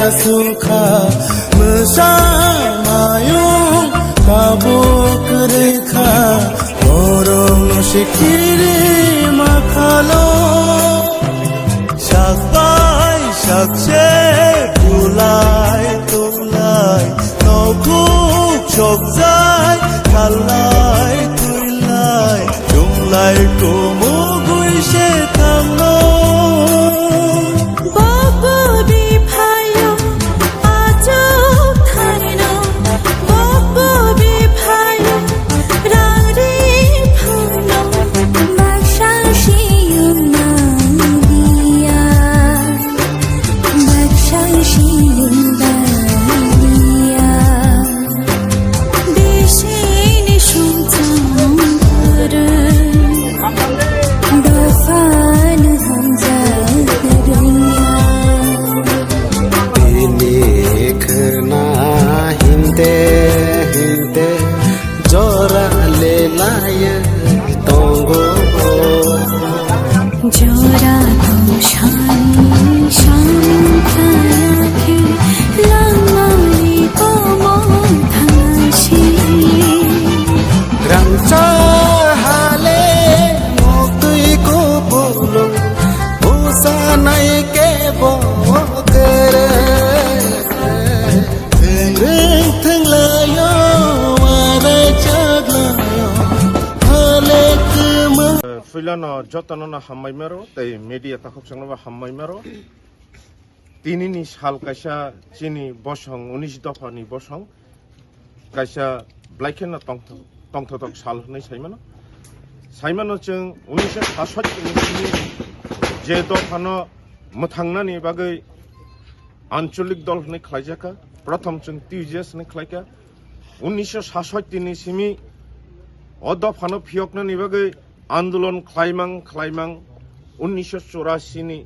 Suka Mesamayung Kabuk rekha Orang Shikiri Makalo Shakbai Shakse Tulai Tulai Nokuk Chokzai Kalai Tulai Junglai Kumugui Shetamno Filano Jotanona Hamaimero, the media Takopsanova Hamaimero, Tinini Shal Kasha, Chini Boshong, Unish Dopani Boshong, Kasha Blacken Tongtok Shal Simon, Simon Chung, Unisha Hashot. যে দফানো মথাংনানি বাগৈ আঞ্চলিক দল হনে খাইজাকা প্রথম जों টিউজেস হনে খাইকা 1966 ni simi o dofano phiyoknani bagৈ আন্দোলন খাইমাং 1984 ni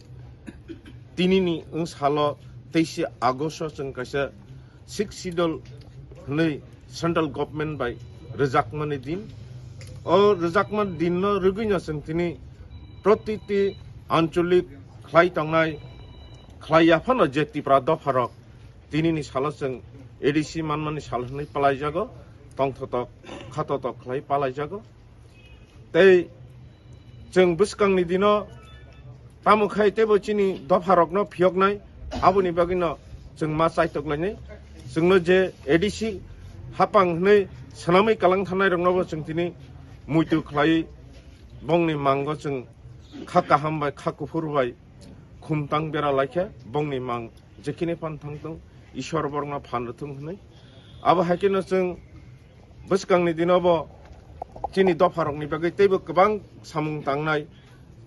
tinini salo 23 August जों kaisa six sidol hne central government by rejakmani din o rejakman din no rugino जों tini প্রতিটি আঞ্চলিক খাই tangnai খাইয়াফানো যে ত্রিপুরা দফারক তিনিনি সালো जों এডিসি মানমানি সাল হনে পালাই যাগো তংথতক খাততক খাই পালাই যাগো তাই जों বুসকাংনি দিনো তামুখাই তেবো চিনি দফারকনো ফিয়কনাই আবুনি বাগিনো जों मा চাইতকলাইনি जोंनो जे एडिसि हापां हनै सानामै कालां थानाय रंनोबो जों तिनि मुइतु खालाय बंनि मांगो जों खाका हामबाय खाकुफुरबाय खुमतां बेरा लाइखे बंनि मां जेखिनि फान थांदों ईश्वर बरना फानथों हनै आबो हायकेनो जों बुसकांनि दिनावबो चिनि दफारकनि बागै तेबो गोबां सामुं तांनाय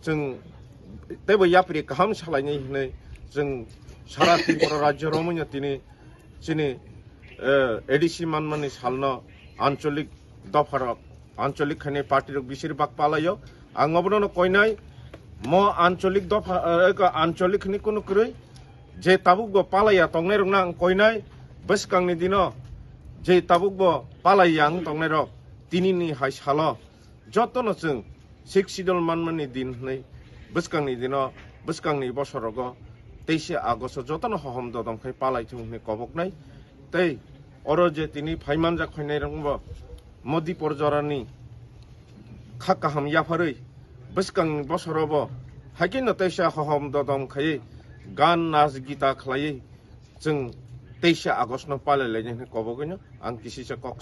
जों तेबो याप्रि गाहाम सालायनाय हनै जों सारा त्रिपुरा राज्य रमैनो तिनि चिनि एडिसि मानमानि सालनो आंचलिक दफारक आंचलिक खाने पार्टी बेसिरभाग पालायो आं अबनो कयनाय म आंचलिक दफा आंचलिक नि कुनु कुरै जे ताबुकबो पालाया तंनाय रंना आं कयनाय बसकांनि दिनो जे ताबुकबो पालाया आं तंनाय रक तिनिनि हाय सालो जतनो जों सिक्सिडल मानमानि दिन हनै बसकांनि दिनो बसकांनि बसरगो 23 আগস্ট जतनो हहम ददमखाय पालायथों हनै कबकनाय तै अरो जे तिनि फाइमानजा खयनाय रंबो मोदी परजरानि खाकाहाम याफारै बसकां बसरबो हायकिनो तैसा हहम ददमखाय गान नाच गीता खलायै जों 23 আগস্ট न पालायलायनाय कबगैनो आं किसिसा कक